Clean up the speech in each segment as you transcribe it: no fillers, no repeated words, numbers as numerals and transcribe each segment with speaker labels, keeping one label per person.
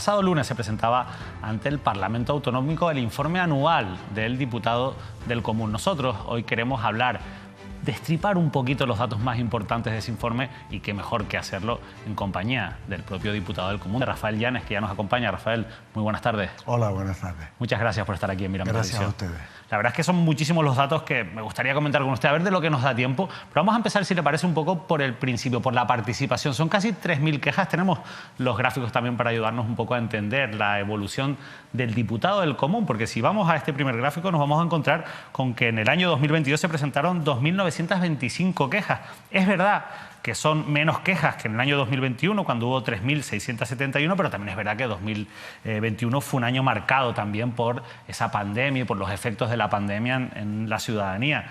Speaker 1: El pasado lunes se presentaba ante el Parlamento Autonómico el informe anual del diputado del Común. Nosotros hoy queremos destripar un poquito los datos más importantes de ese informe, y qué mejor que hacerlo en compañía del propio diputado del Común, de Rafael Llanes, que ya nos acompaña. Rafael, muy buenas tardes.
Speaker 2: Hola, buenas tardes.
Speaker 1: Muchas gracias por estar aquí en Miramos
Speaker 2: Gracias
Speaker 1: Televisión.
Speaker 2: a ustedes.
Speaker 1: La verdad es que son muchísimos los datos que me gustaría comentar con usted, a ver de lo que nos da tiempo. Pero vamos a empezar, si le parece, un poco por el principio, por la participación. Son casi 3.000 quejas. Tenemos los gráficos también para ayudarnos un poco a entender la evolución del diputado del Común, porque si vamos a este primer gráfico nos vamos a encontrar con que en el año 2022 se presentaron 2.925 quejas. Es verdad que son menos quejas que en el año 2021, cuando hubo 3.671, pero también es verdad que 2021 fue un año marcado también por esa pandemia y por los efectos de la pandemia en la ciudadanía.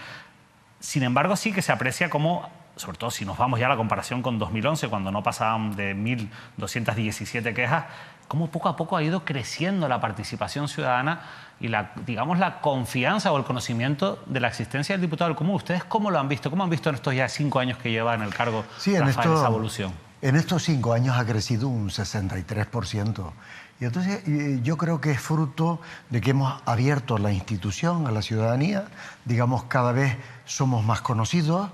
Speaker 1: Sin embargo, sí que se aprecia como, sobre todo si nos vamos ya a la comparación con 2011, cuando no pasaban de 1.217 quejas, cómo poco a poco ha ido creciendo la participación ciudadana y la confianza o el conocimiento de la existencia del diputado del Común. ¿Ustedes cómo lo han visto? ¿Cómo han visto en estos ya 5 años que lleva en el cargo, Rafael, esa evolución?
Speaker 2: En estos 5 años ha crecido un 63%. Y entonces yo creo que es fruto de que hemos abierto la institución a la ciudadanía. Digamos, cada vez somos más conocidos,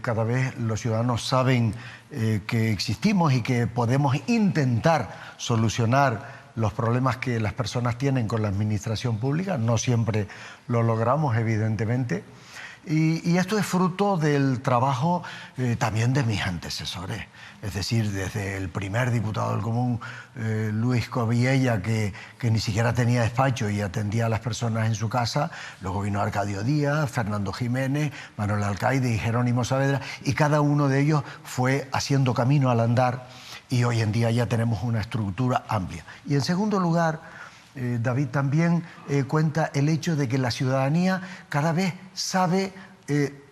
Speaker 2: cada vez los ciudadanos saben que existimos y que podemos intentar solucionar los problemas que las personas tienen con la administración pública. No siempre lo logramos, evidentemente. Y esto es fruto del trabajo también de mis antecesores. Es decir, desde el primer diputado del Común, Luis Coviella, que ni siquiera tenía despacho y atendía a las personas en su casa. Luego vino Arcadio Díaz, Fernando Jiménez, Manuel Alcaide y Jerónimo Saavedra. Y cada uno de ellos fue haciendo camino al andar. Y hoy en día ya tenemos una estructura amplia. Y en segundo lugar, David, también cuenta el hecho de que la ciudadanía cada vez sabe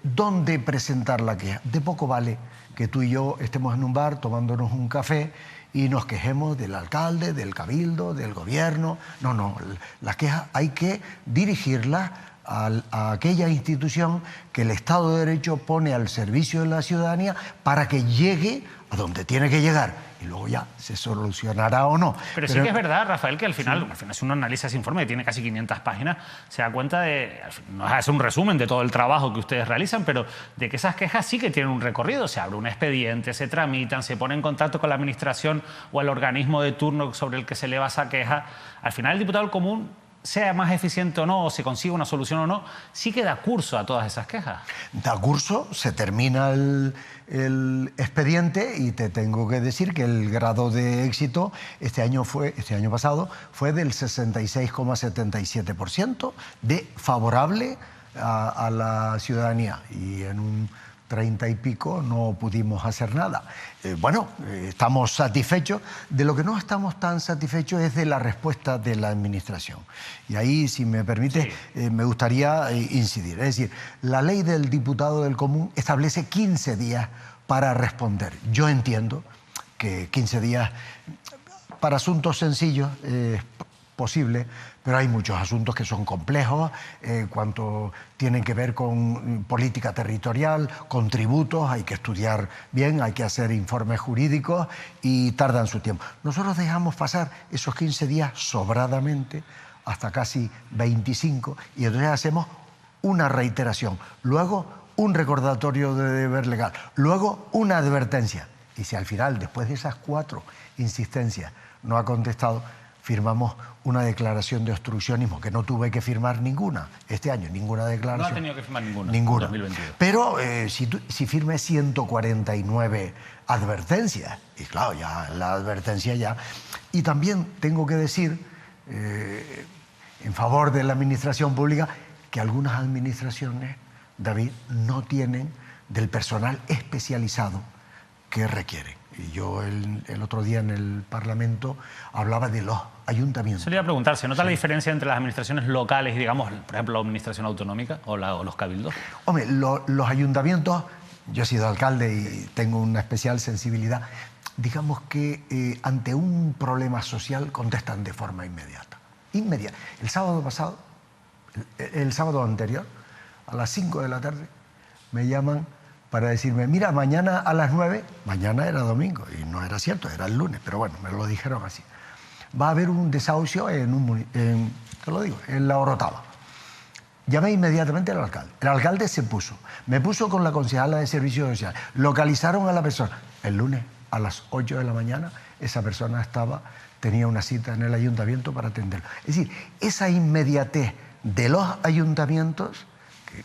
Speaker 2: dónde presentar la queja. De poco vale que tú y yo estemos en un bar tomándonos un café y nos quejemos del alcalde, del cabildo, del gobierno. No, las quejas hay que dirigirlas a aquella institución que el Estado de Derecho pone al servicio de la ciudadanía para que llegue a donde tiene que llegar. Y luego ya se solucionará o no.
Speaker 1: Pero sí que es verdad, Rafael, que al final si uno analiza ese informe, que tiene casi 500 páginas, se da cuenta de, no es un resumen de todo el trabajo que ustedes realizan, pero de que esas quejas sí que tienen un recorrido. Se abre un expediente, se tramitan, se pone en contacto con la administración o el organismo de turno sobre el que se eleva esa queja. Al final, el diputado del Común, sea más eficiente o no, o se consigue una solución o no, sí que da curso a todas esas quejas.
Speaker 2: Da curso, se termina el expediente y te tengo que decir que el grado de éxito este año pasado fue del 66,77% de favorable a la ciudadanía, y en un 30 y pico no pudimos hacer nada. Estamos satisfechos. De lo que no estamos tan satisfechos es de la respuesta de la administración. Y ahí, si me permite, me gustaría incidir. Es decir, la ley del diputado del Común establece 15 días para responder. Yo entiendo que 15 días para asuntos sencillos es posible, pero hay muchos asuntos que son complejos, cuanto tienen que ver con política territorial, con tributos, hay que estudiar bien, hay que hacer informes jurídicos y tardan su tiempo. Nosotros dejamos pasar esos 15 días sobradamente, hasta casi 25, y entonces hacemos una reiteración, luego un recordatorio de deber legal, luego una advertencia. Y si al final, después de esas 4 insistencias, no ha contestado, firmamos una declaración de obstruccionismo, que no tuve que firmar ninguna este año, ninguna declaración.
Speaker 1: No ha tenido que firmar ninguna.
Speaker 2: Ninguna.
Speaker 1: 2022.
Speaker 2: Pero si firmé 149 advertencias, y claro, ya la advertencia ya. Y también tengo que decir, en favor de la administración pública, que algunas administraciones, David, no tienen del personal especializado que requieren. Y yo el otro día en el Parlamento hablaba de los ayuntamientos.
Speaker 1: Se le iba a preguntar, ¿se nota la diferencia entre las administraciones locales y, digamos, por ejemplo, la administración autonómica o los cabildos?
Speaker 2: Hombre, los ayuntamientos, yo he sido alcalde y tengo una especial sensibilidad, digamos que ante un problema social contestan de forma inmediata. Inmediata. El sábado pasado, el sábado anterior, a las 5 de la tarde, me llaman para decirme, mira, mañana a las 9, mañana era domingo, y no era cierto, era el lunes, pero bueno, me lo dijeron así. va a haber un desahucio te lo digo, en La Orotava. Llamé inmediatamente al alcalde. El alcalde me puso con la concejala de Servicios Sociales. Localizaron a la persona. El lunes a las 8 de la mañana esa persona tenía una cita en el ayuntamiento para atenderlo. Es decir, esa inmediatez de los ayuntamientos,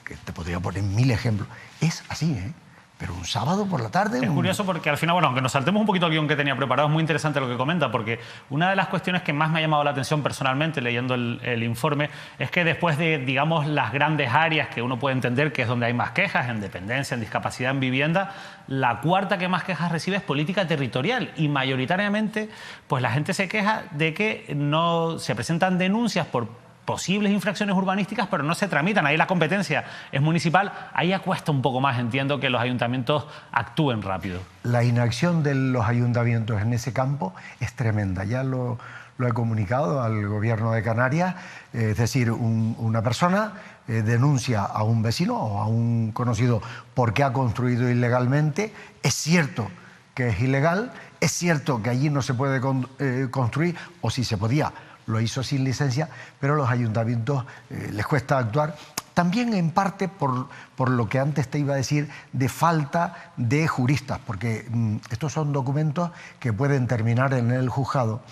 Speaker 2: que te podría poner 1000 ejemplos, es así, ¿eh? Pero un sábado por la tarde...
Speaker 1: Es curioso porque al final, bueno, aunque nos saltemos un poquito el guión que tenía preparado, es muy interesante lo que comenta, porque una de las cuestiones que más me ha llamado la atención personalmente leyendo el informe es que después de, digamos, las grandes áreas que uno puede entender que es donde hay más quejas, en dependencia, en discapacidad, en vivienda, la cuarta que más quejas recibe es política territorial y mayoritariamente pues la gente se queja de que no se presentan denuncias por posibles infracciones urbanísticas, pero no se tramitan. Ahí la competencia es municipal. Ahí ya cuesta un poco más, entiendo, que los ayuntamientos actúen rápido.
Speaker 2: La inacción de los ayuntamientos en ese campo es tremenda. Ya lo he comunicado al gobierno de Canarias. Es decir, una persona denuncia a un vecino o a un conocido porque ha construido ilegalmente. Es cierto que es ilegal, es cierto que allí no se puede construir, o si se podía, lo hizo sin licencia, pero a los ayuntamientos les cuesta actuar. También en parte por lo que antes te iba a decir de falta de juristas, porque estos son documentos que pueden terminar en el juzgado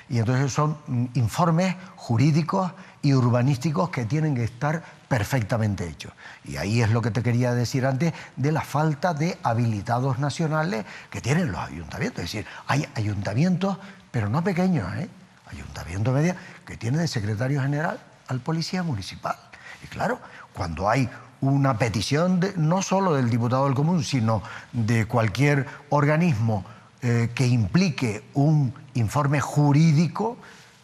Speaker 2: y entonces son informes jurídicos y urbanísticos que tienen que estar perfectamente hechos. Y ahí es lo que te quería decir antes de la falta de habilitados nacionales que tienen los ayuntamientos. Es decir, hay ayuntamientos, pero no pequeños, ayuntamiento media, que tiene de secretario general al policía municipal. Y claro, cuando hay una petición no solo del diputado del común, sino de cualquier organismo que implique un informe jurídico,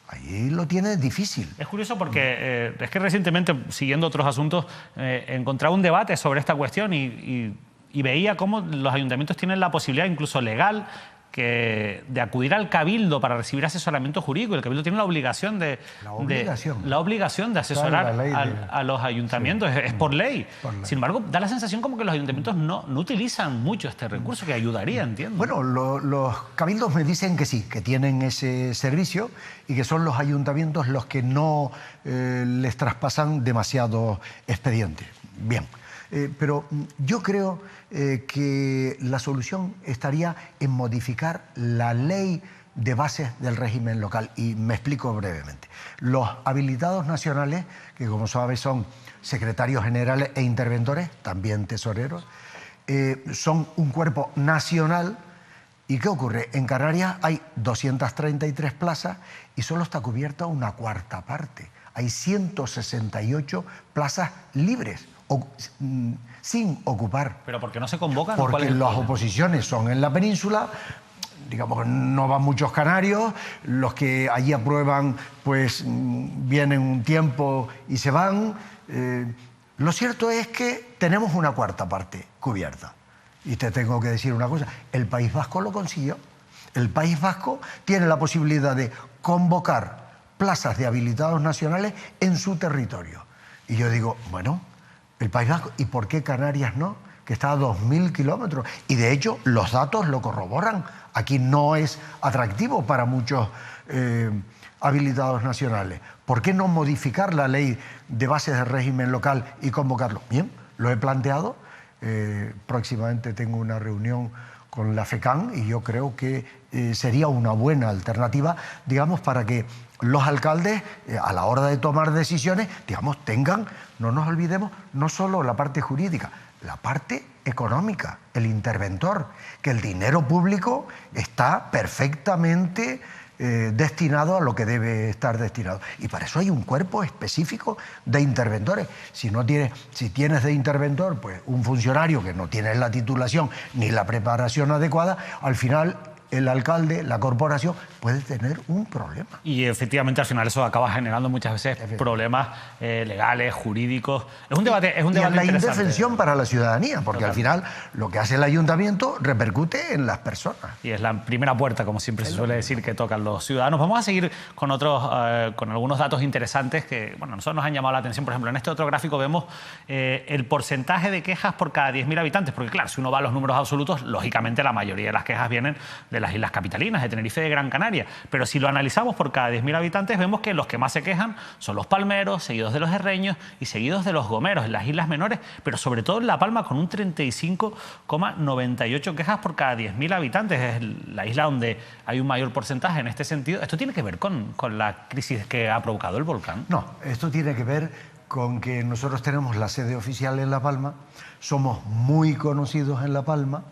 Speaker 2: ahí lo tiene difícil.
Speaker 1: Es curioso porque es que recientemente, siguiendo otros asuntos, encontraba un debate sobre esta cuestión y veía cómo los ayuntamientos tienen la posibilidad, incluso legal, de acudir al Cabildo para recibir asesoramiento jurídico. El Cabildo tiene la obligación de asesorar a los ayuntamientos. Sí. Es por ley. Sin embargo, da la sensación como que los ayuntamientos no utilizan mucho este recurso, que ayudaría, entiendo.
Speaker 2: Bueno, los cabildos me dicen que sí, que tienen ese servicio y que son los ayuntamientos los que no les traspasan demasiados expedientes. Bien. Pero yo creo que la solución estaría en modificar la ley de bases del régimen local. Y me explico brevemente. Los habilitados nacionales, que como sabes son secretarios generales e interventores, también tesoreros, son un cuerpo nacional. ¿Y qué ocurre? En Canarias hay 233 plazas y solo está cubierta una cuarta parte. Hay 168 plazas libres, sin ocupar.
Speaker 1: ¿Pero por qué no se convocan?
Speaker 2: Porque las oposiciones son en la península, digamos, no van muchos canarios, los que allí aprueban pues vienen un tiempo y se van. Lo cierto es que tenemos una cuarta parte cubierta. Y te tengo que decir una cosa, el País Vasco lo consiguió. El País Vasco tiene la posibilidad de convocar plazas de habilitados nacionales en su territorio. Y yo digo, bueno, el País Vasco, ¿y por qué Canarias no? Que está a 2000 kilómetros. Y de hecho, los datos lo corroboran. Aquí no es atractivo para muchos habilitados nacionales. ¿Por qué no modificar la ley de bases de régimen local y convocarlo? Bien, lo he planteado. Próximamente tengo una reunión con la FECAN y yo creo que sería una buena alternativa, digamos, para que los alcaldes, a la hora de tomar decisiones, digamos, tengan, no nos olvidemos, no solo la parte jurídica, la parte económica, el interventor, que el dinero público está perfectamente destinado a lo que debe estar destinado. Y para eso hay un cuerpo específico de interventores. Si tienes de interventor pues un funcionario que no tiene la titulación ni la preparación adecuada, al final el alcalde, la corporación, puede tener un problema.
Speaker 1: Y efectivamente al final eso acaba generando muchas veces problemas legales, jurídicos. Es un debate
Speaker 2: y la indefensión para la ciudadanía, porque
Speaker 1: Total.
Speaker 2: Al final lo que hace el ayuntamiento repercute en las personas.
Speaker 1: Y es la primera puerta, como siempre se suele decir, que tocan los ciudadanos. Vamos a seguir con con algunos datos interesantes que, bueno, a nosotros nos han llamado la atención. Por ejemplo, en este otro gráfico vemos el porcentaje de quejas por cada 10.000 habitantes, porque claro, si uno va a los números absolutos, lógicamente la mayoría de las quejas vienen de las islas capitalinas, de Tenerife, de Gran Canaria. Pero si lo analizamos por cada 10.000 habitantes, vemos que los que más se quejan son los palmeros, seguidos de los herreños y seguidos de los gomeros, en las islas menores, pero sobre todo en La Palma, con un 35,98 quejas por cada 10.000 habitantes. Es la isla donde hay un mayor porcentaje en este sentido. ¿Esto tiene que ver con la crisis que ha provocado el volcán?
Speaker 2: No, esto tiene que ver con que nosotros tenemos la sede oficial en La Palma, somos muy conocidos en La Palma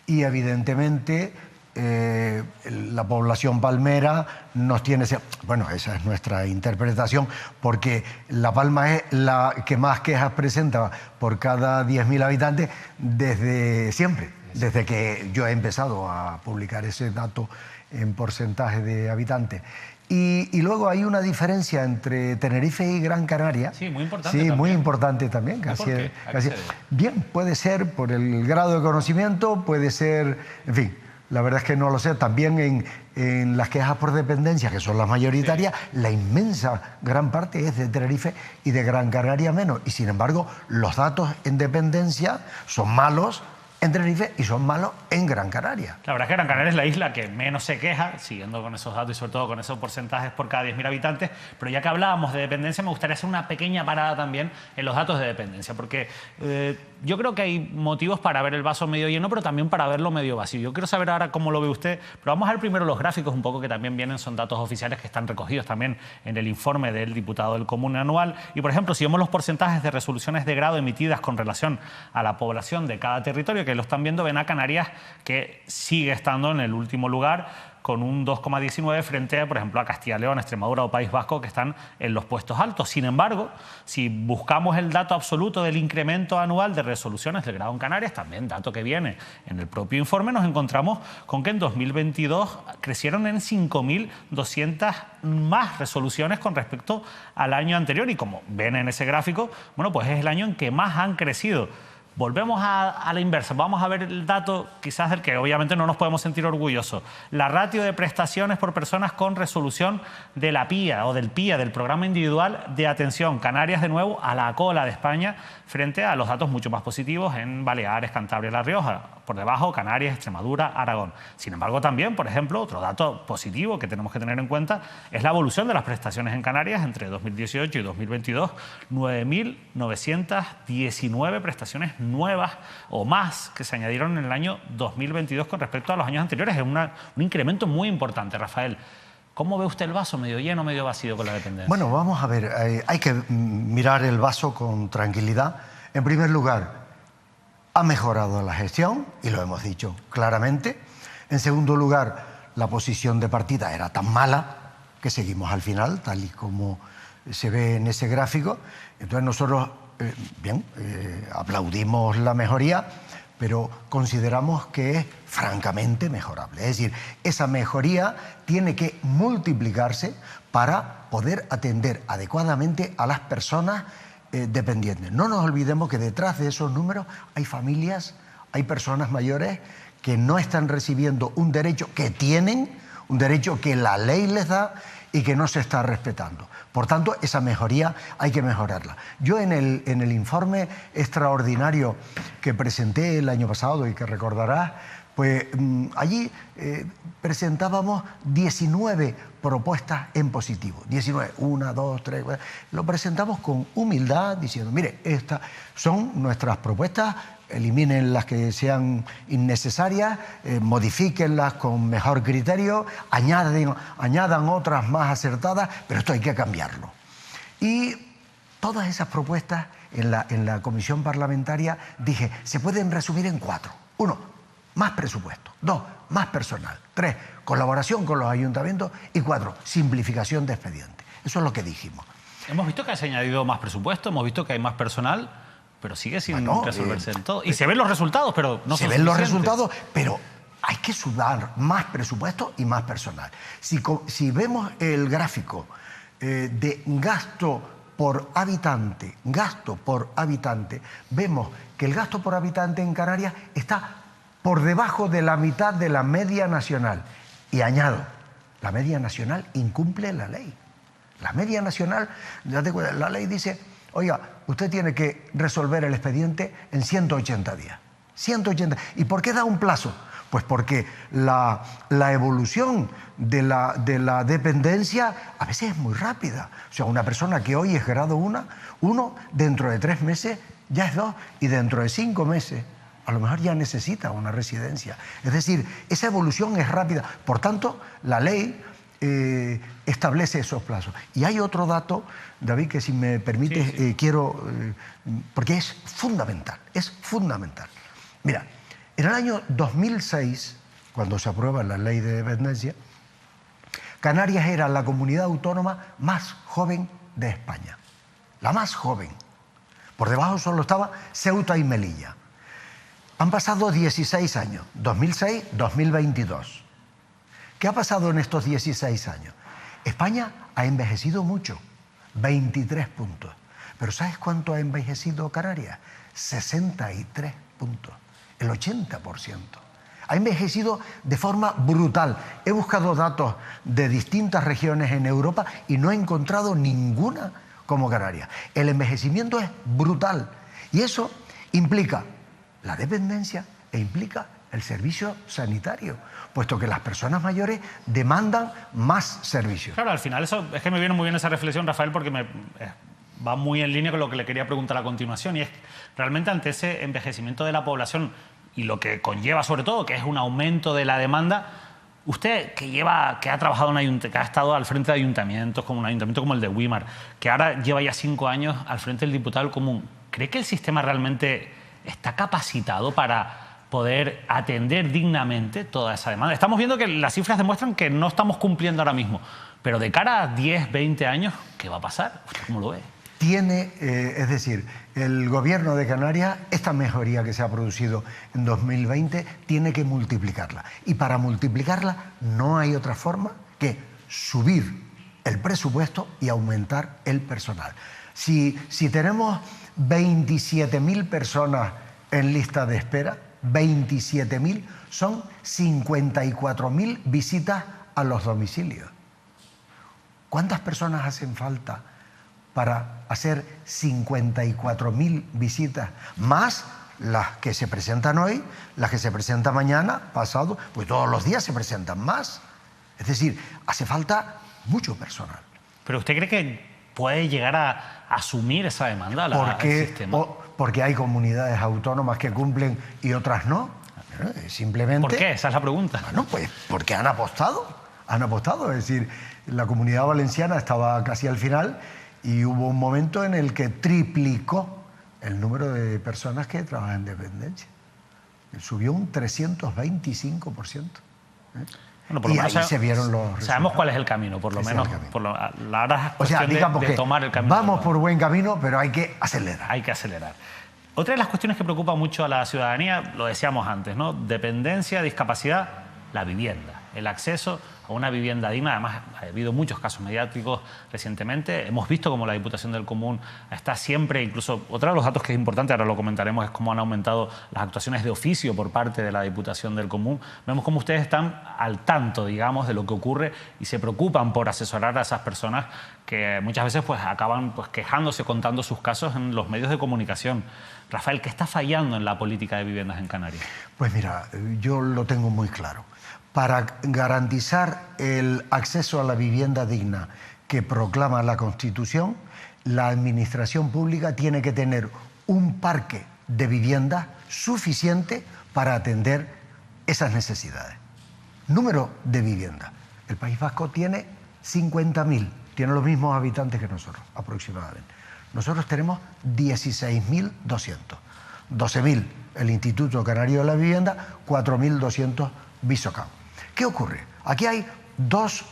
Speaker 2: y evidentemente la población palmera nos tiene... Bueno, esa es nuestra interpretación, porque La Palma es la que más quejas presenta por cada 10.000 habitantes desde siempre, desde que yo he empezado a publicar ese dato en porcentaje de habitantes. Y luego hay una diferencia entre Tenerife y Gran Canaria.
Speaker 1: Sí, muy importante.
Speaker 2: Sí,
Speaker 1: también.
Speaker 2: muy importante también. Bien, puede ser por el grado de conocimiento, puede ser, en fin, la verdad es que no lo sé. También en las quejas por dependencia, que son las mayoritarias, sí, la inmensa gran parte es de Tenerife y de Gran Canaria menos. Y sin embargo, los datos en dependencia son malos en Tenerife y son malos en Gran Canaria.
Speaker 1: La verdad es que Gran Canaria es la isla que menos se queja, siguiendo con esos datos y sobre todo con esos porcentajes por cada 10.000 habitantes, pero ya que hablábamos de dependencia, me gustaría hacer una pequeña parada también en los datos de dependencia, porque yo creo que hay motivos para ver el vaso medio lleno, pero también para verlo medio vacío. Yo quiero saber ahora cómo lo ve usted, pero vamos a ver primero los gráficos un poco, que también vienen, son datos oficiales que están recogidos también en el informe del diputado del Común anual. Y, por ejemplo, si vemos los porcentajes de resoluciones de grado emitidas con relación a la población de cada territorio, que lo están viendo, ven a Canarias, que sigue estando en el último lugar, con un 2,19 frente a, por ejemplo, a Castilla y León, Extremadura o País Vasco, que están en los puestos altos. Sin embargo, si buscamos el dato absoluto del incremento anual de resoluciones del grado en Canarias, también dato que viene en el propio informe, nos encontramos con que en 2022 crecieron en 5.200 más resoluciones con respecto al año anterior. Y como ven en ese gráfico, bueno, pues es el año en que más han crecido. Volvemos a la inversa, vamos a ver el dato quizás del que obviamente no nos podemos sentir orgullosos. La ratio de prestaciones por personas con resolución de la PIA o del PIA, del Programa Individual de Atención. Canarias de nuevo a la cola de España frente a los datos mucho más positivos en Baleares, Cantabria y La Rioja. Por debajo Canarias, Extremadura, Aragón. Sin embargo también, por ejemplo, otro dato positivo que tenemos que tener en cuenta es la evolución de las prestaciones en Canarias entre 2018 y 2022. 9.919 prestaciones nuevas o más que se añadieron en el año 2022 con respecto a los años anteriores. Es un incremento muy importante, Rafael. ¿Cómo ve usted el vaso? ¿Medio lleno o medio vacío con la dependencia?
Speaker 2: Bueno, vamos a ver, hay que mirar el vaso con tranquilidad. En primer lugar, ha mejorado la gestión, y lo hemos dicho claramente. En segundo lugar, la posición de partida era tan mala que seguimos al final, tal y como se ve en ese gráfico. Entonces nosotros, aplaudimos la mejoría, pero consideramos que es francamente mejorable. Es decir, esa mejoría tiene que multiplicarse para poder atender adecuadamente a las personas dependientes. No nos olvidemos que detrás de esos números hay familias, hay personas mayores que no están recibiendo un derecho que tienen, un derecho que la ley les da y que no se está respetando. Por tanto, esa mejoría hay que mejorarla. Yo en el informe extraordinario que presenté el año pasado y que recordarás, pues allí presentábamos 19 propuestas en positivo. 19, 1, 2, 3, 4. Lo presentamos con humildad, diciendo, mire, estas son nuestras propuestas, eliminen las que sean innecesarias, modifíquenlas con mejor criterio, añadan otras más acertadas, pero esto hay que cambiarlo. Y todas esas propuestas en la comisión parlamentaria, dije, se pueden resumir en 4. 1, más presupuesto. 2, más personal. 3, colaboración con los ayuntamientos. Y 4, simplificación de expedientes. Eso es lo que dijimos.
Speaker 1: Hemos visto que se ha añadido más presupuesto, hemos visto que hay más personal, pero sigue sin resolverse del todo. Y se ven los resultados, pero no son suficientes. Se ven los resultados,
Speaker 2: pero hay que sudar más presupuesto y más personal. Si vemos el gráfico de gasto por habitante, vemos que el gasto por habitante en Canarias está por debajo de la mitad de la media nacional. Y añado, la media nacional incumple la ley. La media nacional, la ley dice, oiga, usted tiene que resolver el expediente en 180 días. 180. ¿Y por qué da un plazo? Pues porque la evolución de la dependencia a veces es muy rápida. O sea, una persona que hoy es grado 1, dentro de 3 meses ya es 2 y dentro de 5 meses a lo mejor ya necesita una residencia. Es decir, esa evolución es rápida. Por tanto, la ley establece esos plazos. Y hay otro dato, David, que si me permites, quiero... porque es fundamental, es fundamental. Mira, en el año 2006, cuando se aprueba la ley de dependencia, Canarias era la comunidad autónoma más joven de España. La más joven. Por debajo solo estaba Ceuta y Melilla. Han pasado 16 años, 2006, 2022. ¿Qué ha pasado en estos 16 años? España ha envejecido mucho, 23 puntos. Pero ¿sabes cuánto ha envejecido Canarias? 63 puntos, el 80%. Ha envejecido de forma brutal. He buscado datos de distintas regiones en Europa y no he encontrado ninguna como Canarias. El envejecimiento es brutal y eso implica la dependencia e implica el servicio sanitario, puesto que las personas mayores demandan más servicios.
Speaker 1: Claro, al final eso es que me viene muy bien esa reflexión, Rafael, porque va muy en línea con lo que le quería preguntar a continuación, y es realmente ante ese envejecimiento de la población y lo que conlleva sobre todo, que es un aumento de la demanda, usted que ha trabajado que ha estado al frente de ayuntamientos, como un ayuntamiento como el de Güímar, que ahora lleva ya 5 años al frente del diputado del Común, ¿cree que el sistema realmente está capacitado para poder atender dignamente toda esa demanda? Estamos viendo que las cifras demuestran que no estamos cumpliendo ahora mismo, pero de cara a 10, 20 años, ¿qué va a pasar? ¿Usted cómo lo ve?
Speaker 2: Es decir, el gobierno de Canarias, esta mejoría que se ha producido en 2020, tiene que multiplicarla. Y para multiplicarla no hay otra forma que subir el presupuesto y aumentar el personal. Si tenemos 27.000 personas en lista de espera, 27.000, son 54.000 visitas a los domicilios. ¿Cuántas personas hacen falta para hacer 54.000 visitas? Más las que se presentan hoy, las que se presentan mañana, pasado, pues todos los días se presentan más. Es decir, hace falta mucho personal.
Speaker 1: ¿Pero usted cree que puede llegar a asumir esa demanda el sistema?
Speaker 2: Porque hay comunidades autónomas que cumplen y otras no. Simplemente...
Speaker 1: ¿Por qué? Esa es la pregunta.
Speaker 2: Bueno, pues porque han apostado. Han apostado. Es decir, la Comunidad Valenciana estaba casi al final y hubo un momento en el que triplicó el número de personas que trabajan en dependencia. Subió un 325%.
Speaker 1: Bueno, por lo menos
Speaker 2: ahí se vieron los resultados.
Speaker 1: Sabemos cuál es el camino, por lo menos. Ahora es cuestión de tomar el camino.
Speaker 2: Vamos por buen camino, pero hay que acelerar.
Speaker 1: Hay que acelerar. Otra de las cuestiones que preocupa mucho a la ciudadanía, lo decíamos antes, ¿no? Dependencia, discapacidad, la vivienda, el acceso a una vivienda digna. Además, ha habido muchos casos mediáticos recientemente. Hemos visto cómo la Diputación del Común está siempre, incluso otro de los datos que es importante, ahora lo comentaremos, es cómo han aumentado las actuaciones de oficio por parte de la Diputación del Común. Vemos cómo ustedes están al tanto, digamos, de lo que ocurre y se preocupan por asesorar a esas personas que muchas veces pues, acaban quejándose, contando sus casos en los medios de comunicación. Rafael, ¿qué está fallando en la política de viviendas en Canarias?
Speaker 2: Pues mira, yo lo tengo muy claro. Para garantizar el acceso a la vivienda digna que proclama la Constitución, la Administración Pública tiene que tener un parque de viviendas suficiente para atender esas necesidades. Número de viviendas. El País Vasco tiene 50.000, tiene los mismos habitantes que nosotros, aproximadamente. Nosotros tenemos 16.200, 12.000 el Instituto Canario de la Vivienda, 4.200 Visocam. ¿Qué ocurre? Aquí hay dos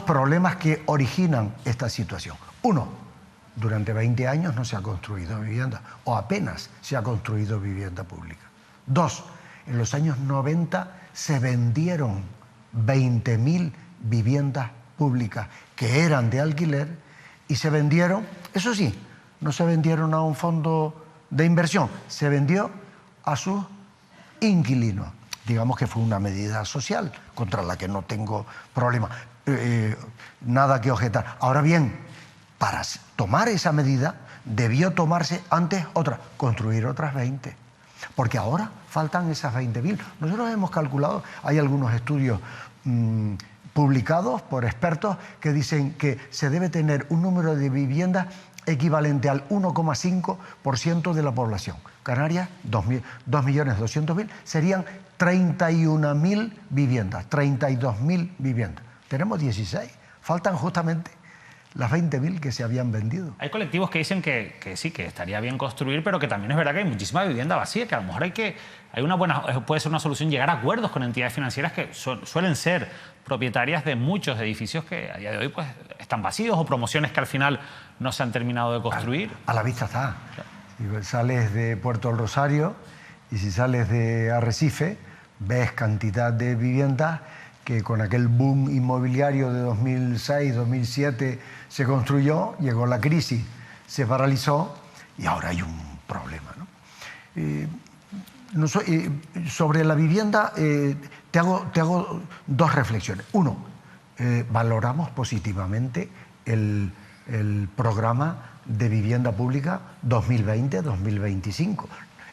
Speaker 2: problemas que originan esta situación. Uno, durante 20 años no se ha construido vivienda o apenas se ha construido vivienda pública. Dos, en los años 90 se vendieron 20.000 viviendas públicas que eran de alquiler y se vendieron, eso sí, no se vendieron a un fondo de inversión, se vendió a sus inquilinos. Digamos que fue una medida social contra la que no tengo problema, nada que objetar. Ahora bien, para tomar esa medida debió tomarse antes otra, construir otras 20. Porque ahora faltan esas 20.000. Nosotros hemos calculado, hay algunos estudios publicados por expertos que dicen que se debe tener un número de viviendas equivalente al 1,5% de la población. Canarias, 2.200.000, serían 31.000 viviendas, 32.000 viviendas. Tenemos 16, faltan justamente las 20.000 que se habían vendido.
Speaker 1: Hay colectivos que dicen que sí, que estaría bien construir, pero que también es verdad que hay muchísima vivienda vacía, que a lo mejor puede ser una solución llegar a acuerdos con entidades financieras que suelen ser propietarias de muchos edificios que a día de hoy pues, están vacíos, o promociones que al final no se han terminado de construir.
Speaker 2: A la vista está. Claro. Si sales de Puerto del Rosario y si sales de Arrecife, ves cantidad de viviendas que con aquel boom inmobiliario de 2006, 2007 se construyó, llegó la crisis, se paralizó y ahora hay un problema, ¿no? Sobre la vivienda te hago dos reflexiones. Uno, valoramos positivamente el programa de vivienda pública 2020-2025.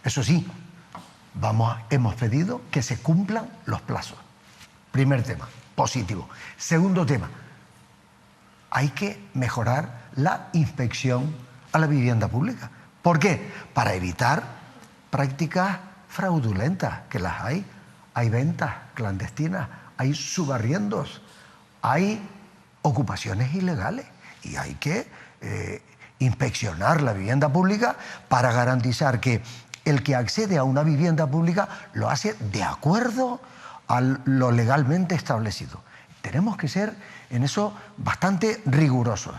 Speaker 2: Eso sí, hemos pedido que se cumplan los plazos. Primer tema, positivo. Segundo tema, hay que mejorar la inspección a la vivienda pública. ¿Por qué? Para evitar prácticas fraudulentas, que las hay. Hay ventas clandestinas, hay subarriendos, hay ocupaciones ilegales y hay que inspeccionar la vivienda pública para garantizar que el que accede a una vivienda pública lo hace de acuerdo a lo legalmente establecido. Tenemos que ser en eso bastante rigurosos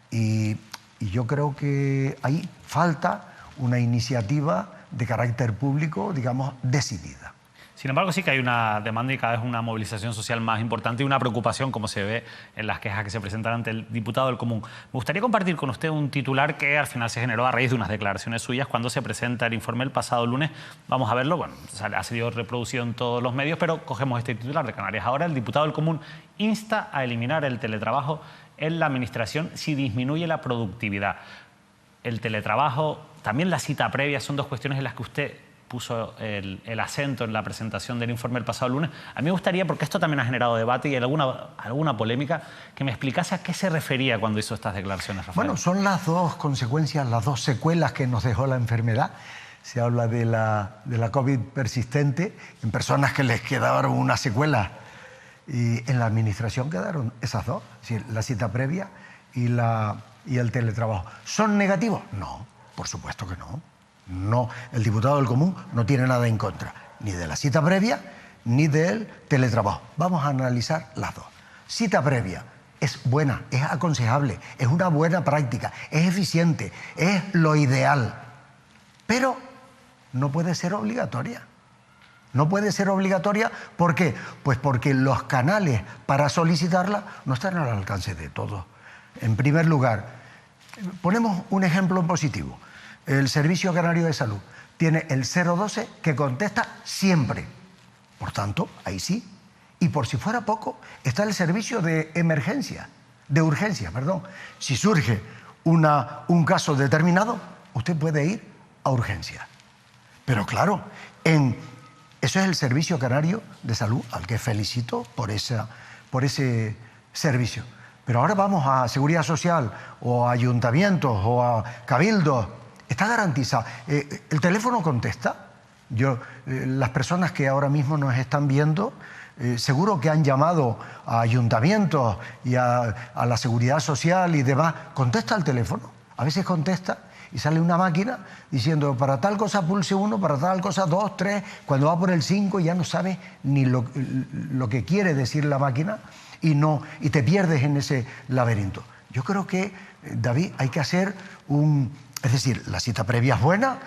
Speaker 2: y yo creo que ahí falta una iniciativa de carácter público, digamos, decidida.
Speaker 1: Sin embargo, sí que hay una demanda y cada vez una movilización social más importante y una preocupación, como se ve en las quejas que se presentan ante el diputado del Común. Me gustaría compartir con usted un titular que al final se generó a raíz de unas declaraciones suyas cuando se presenta el informe el pasado lunes. Vamos a verlo, bueno, ha sido reproducido en todos los medios, pero cogemos este titular de Canarias Ahora. El diputado del Común insta a eliminar el teletrabajo en la administración si disminuye la productividad. El teletrabajo, también la cita previa, son dos cuestiones en las que usted puso el acento en la presentación del informe el pasado lunes. A mí me gustaría, porque esto también ha generado debate y alguna polémica, que me explicase a qué se refería cuando hizo estas declaraciones, Rafael.
Speaker 2: Bueno, son las dos consecuencias, las dos secuelas que nos dejó la enfermedad. Se habla de la COVID persistente en personas que les quedaron una secuela y en la administración quedaron esas dos, es decir, la cita previa y el teletrabajo. ¿Son negativos? No, por supuesto que no. No, el diputado del Común no tiene nada en contra, ni de la cita previa, ni del teletrabajo. Vamos a analizar las dos. Cita previa es buena, es aconsejable, es una buena práctica, es eficiente, es lo ideal, pero no puede ser obligatoria. No puede ser obligatoria, ¿por qué? Pues porque los canales para solicitarla no están al alcance de todos. En primer lugar, ponemos un ejemplo positivo. El Servicio Canario de Salud tiene el 012 que contesta siempre. Por tanto, ahí sí. Y por si fuera poco, está el servicio de emergencia, de urgencia, perdón. Si surge un caso determinado, usted puede ir a urgencia. Pero claro, eso es el Servicio Canario de Salud, al que felicito por ese servicio. Pero ahora vamos a Seguridad Social o a ayuntamientos o a cabildos. Está garantizado. ¿El teléfono contesta? Las personas que ahora mismo nos están viendo, seguro que han llamado a ayuntamientos y a la Seguridad Social y demás. ¿Contesta el teléfono? A veces contesta y sale una máquina diciendo para tal cosa pulse 1, para tal cosa 2, 3. Cuando va por el 5 ya no sabe ni lo que quiere decir la máquina y te pierdes en ese laberinto. Yo creo que, David, hay que hacer es decir, la cita previa es buena.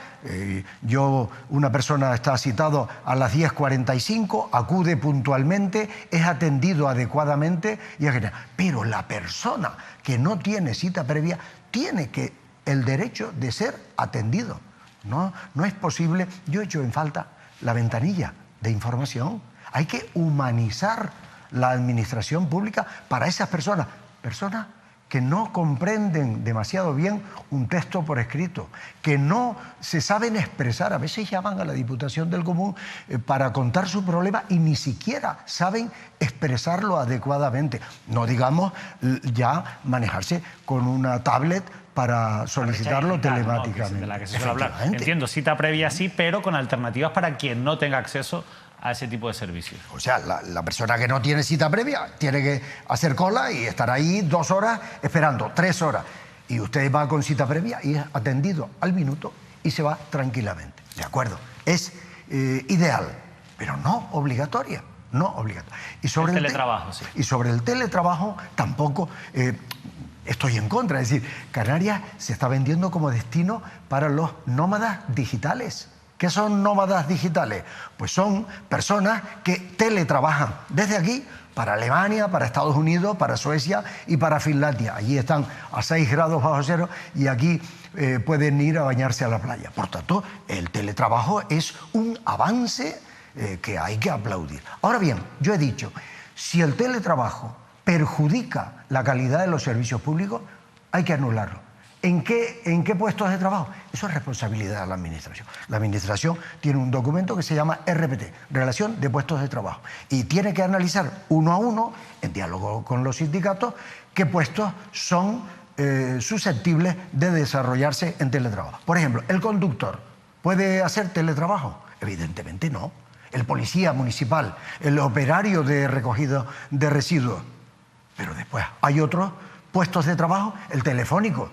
Speaker 2: Una persona está citado a las 10:45, acude puntualmente, es atendido adecuadamente y es genial. Pero la persona que no tiene cita previa tiene el derecho de ser atendido. No es posible. Yo he hecho en falta la ventanilla de información. Hay que humanizar la administración pública para esas personas que no comprenden demasiado bien un texto por escrito, que no se saben expresar. A veces llaman a la Diputación del Común para contar su problema y ni siquiera saben expresarlo adecuadamente. No digamos ya manejarse con una tablet para solicitarlo telemáticamente.
Speaker 1: De la que se suele hablar. Entiendo, cita previa sí, pero con alternativas para quien no tenga acceso a ese tipo de servicios.
Speaker 2: O sea, la persona que no tiene cita previa tiene que hacer cola y estar ahí 2 horas esperando, 3 horas. Y usted va con cita previa y es atendido al minuto y se va tranquilamente. ¿De acuerdo? Es ideal, pero no obligatoria. No obligatoria. Y sobre
Speaker 1: el teletrabajo, sí.
Speaker 2: Y sobre el teletrabajo tampoco estoy en contra. Es decir, Canarias se está vendiendo como destino para los nómadas digitales. ¿Qué son nómadas digitales? Pues son personas que teletrabajan desde aquí para Alemania, para Estados Unidos, para Suecia y para Finlandia. Allí están a 6 grados bajo cero y aquí pueden ir a bañarse a la playa. Por tanto, el teletrabajo es un avance que hay que aplaudir. Ahora bien, yo he dicho, si el teletrabajo perjudica la calidad de los servicios públicos, hay que anularlo. ¿En qué puestos de trabajo? Eso es responsabilidad de la Administración. La Administración tiene un documento que se llama RPT, Relación de Puestos de Trabajo, y tiene que analizar uno a uno, en diálogo con los sindicatos, qué puestos son susceptibles de desarrollarse en teletrabajo. Por ejemplo, ¿el conductor puede hacer teletrabajo? Evidentemente no. El policía municipal, el operario de recogida de residuos. Pero después hay otros puestos de trabajo, el telefónico.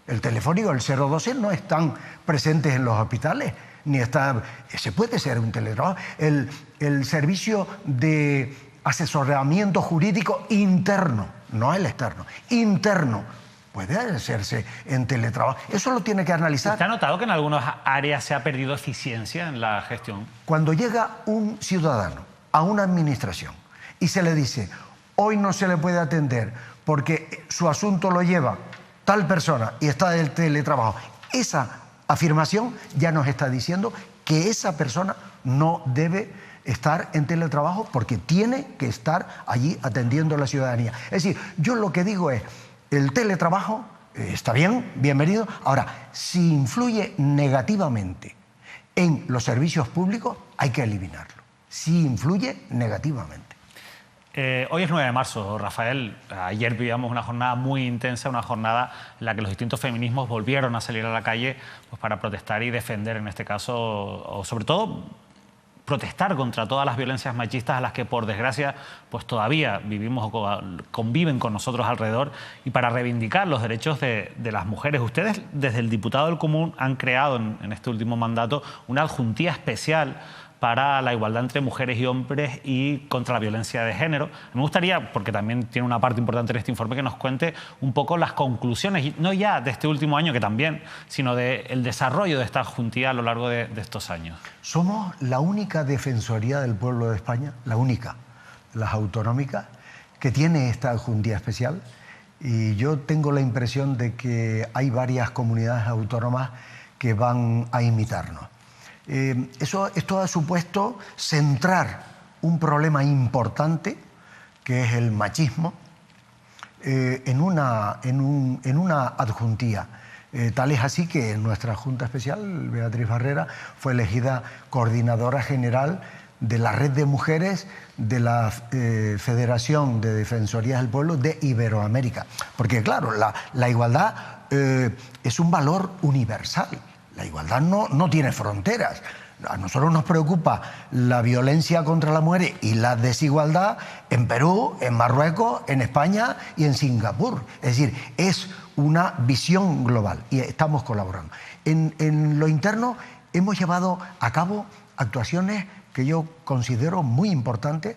Speaker 2: El telefónico, el 012, no están presentes en los hospitales, ni está. Ese puede ser un teletrabajo. El servicio de asesoramiento jurídico interno, no el externo, interno, puede hacerse en teletrabajo. Eso lo tiene que analizar.
Speaker 1: ¿Usted ha notado que en algunas áreas se ha perdido eficiencia en la gestión?
Speaker 2: Cuando llega un ciudadano a una administración y se le dice, hoy no se le puede atender porque su asunto lo lleva tal persona y está del teletrabajo, esa afirmación ya nos está diciendo que esa persona no debe estar en teletrabajo porque tiene que estar allí atendiendo a la ciudadanía. Es decir, yo lo que digo es, el teletrabajo está bien, bienvenido. Ahora, si influye negativamente en los servicios públicos, hay que eliminarlo. Si influye negativamente.
Speaker 1: Hoy es 9 de marzo, Rafael. Ayer vivíamos una jornada muy intensa, una jornada en la que los distintos feminismos volvieron a salir a la calle pues, para protestar y defender, en este caso, o sobre todo, protestar contra todas las violencias machistas a las que, por desgracia, pues todavía vivimos o conviven con nosotros alrededor, y para reivindicar los derechos de las mujeres. Ustedes, desde el Diputado del Común, han creado en este último mandato una adjuntía especial para la igualdad entre mujeres y hombres y contra la violencia de género. Me gustaría, porque también tiene una parte importante en este informe, que nos cuente un poco las conclusiones, no ya de este último año, que también, sino del desarrollo de esta adjuntía a lo largo de estos años.
Speaker 2: Somos la única Defensoría del Pueblo de España, la única, las autonómicas, que tiene esta adjuntía especial, y yo tengo la impresión de que hay varias comunidades autónomas que van a imitarnos. Esto ha supuesto centrar un problema importante, que es el machismo, en una adjuntía. Tal es así que nuestra Junta Especial, Beatriz Barrera, fue elegida coordinadora general de la Red de Mujeres de la Federación de Defensorías del Pueblo de Iberoamérica. Porque claro, la igualdad es un valor universal. La igualdad no tiene fronteras. A nosotros nos preocupa la violencia contra la mujer y la desigualdad en Perú, en Marruecos, en España y en Singapur. Es decir, es una visión global y estamos colaborando. En lo interno hemos llevado a cabo actuaciones que yo considero muy importantes.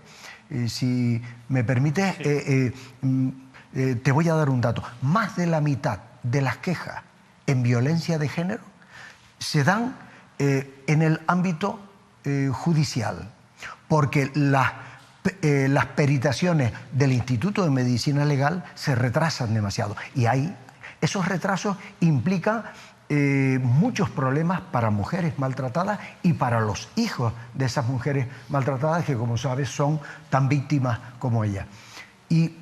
Speaker 2: Si me permites, te voy a dar un dato. Más de la mitad de las quejas en violencia de género se dan en el ámbito judicial, porque las peritaciones del Instituto de Medicina Legal se retrasan demasiado y esos retrasos implican muchos problemas para mujeres maltratadas y para los hijos de esas mujeres maltratadas que, como sabes, son tan víctimas como ellas. Y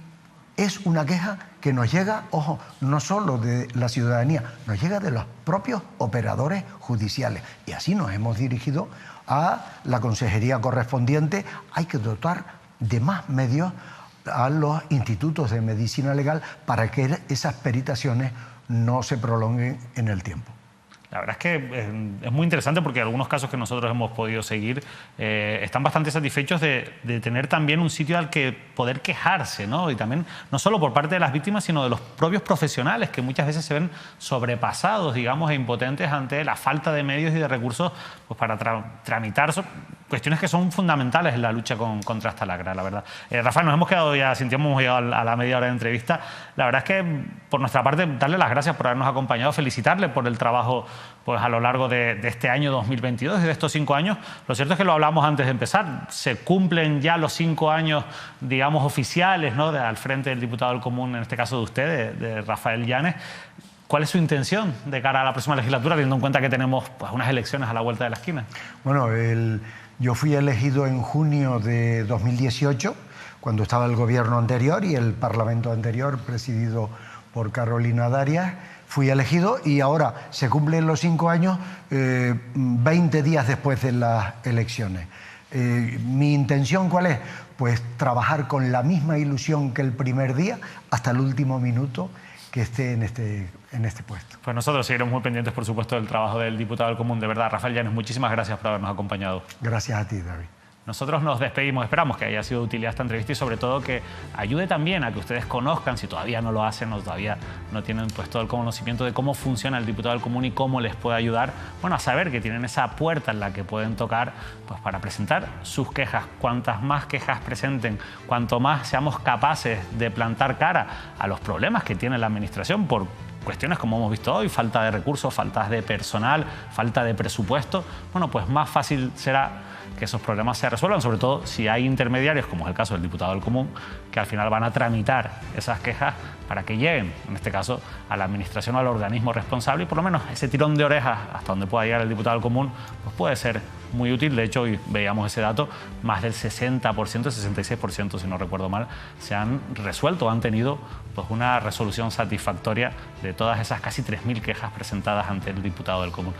Speaker 2: es una queja que nos llega, ojo, no solo de la ciudadanía, nos llega de los propios operadores judiciales. Y así nos hemos dirigido a la consejería correspondiente. Hay que dotar de más medios a los institutos de medicina legal para que esas peritaciones no se prolonguen en el tiempo.
Speaker 1: La verdad es que es muy interesante porque algunos casos que nosotros hemos podido seguir están bastante satisfechos de tener también un sitio al que poder quejarse, ¿no? Y también no solo por parte de las víctimas, sino de los propios profesionales que muchas veces se ven sobrepasados, digamos, e impotentes ante la falta de medios y de recursos pues, para tramitar cuestiones que son fundamentales en la lucha contra esta lacra, la verdad. Rafael, nos hemos quedado ya sin tiempo, hemos llegado a la media hora de entrevista. La verdad es que, por nuestra parte, darle las gracias por habernos acompañado, felicitarle por el trabajo pues, a lo largo de este año 2022 y de estos 5 años. Lo cierto es que lo hablamos antes de empezar. Se cumplen ya los 5 años, digamos, oficiales, ¿no?, al frente del diputado del Común, en este caso de usted, de Rafael Llanes. ¿Cuál es su intención de cara a la próxima legislatura, teniendo en cuenta que tenemos pues, unas elecciones a la vuelta de la esquina?
Speaker 2: Bueno, yo fui elegido en junio de 2018, cuando estaba el gobierno anterior y el parlamento anterior, presidido por Carolina Darias. Fui elegido y ahora se cumplen los 5 años, 20 días después de las elecciones. ¿Mi intención cuál es? Pues trabajar con la misma ilusión que el primer día hasta el último minuto que esté en este puesto.
Speaker 1: Pues nosotros seguiremos muy pendientes, por supuesto, del trabajo del diputado del Común. De verdad, Rafael Llanes, muchísimas gracias por habernos acompañado.
Speaker 2: Gracias a ti, David.
Speaker 1: Nosotros nos despedimos, esperamos que haya sido de utilidad esta entrevista y sobre todo que ayude también a que ustedes conozcan, si todavía no lo hacen o todavía no tienen pues, todo el conocimiento de cómo funciona el diputado del Común y cómo les puede ayudar, bueno, a saber que tienen esa puerta en la que pueden tocar pues, para presentar sus quejas. Cuantas más quejas presenten, cuanto más seamos capaces de plantar cara a los problemas que tiene la administración por cuestiones como hemos visto hoy, falta de recursos, falta de personal, falta de presupuesto, bueno, pues más fácil será que esos problemas se resuelvan, sobre todo si hay intermediarios, como es el caso del diputado del Común, que al final van a tramitar esas quejas para que lleguen, en este caso, a la administración o al organismo responsable y por lo menos ese tirón de orejas hasta donde pueda llegar el diputado del Común, pues puede ser muy útil. De hecho, hoy veíamos ese dato, más del 60%, 66%, si no recuerdo mal, se han resuelto, han tenido pues, una resolución satisfactoria de todas esas casi 3.000 quejas presentadas ante el diputado del Común.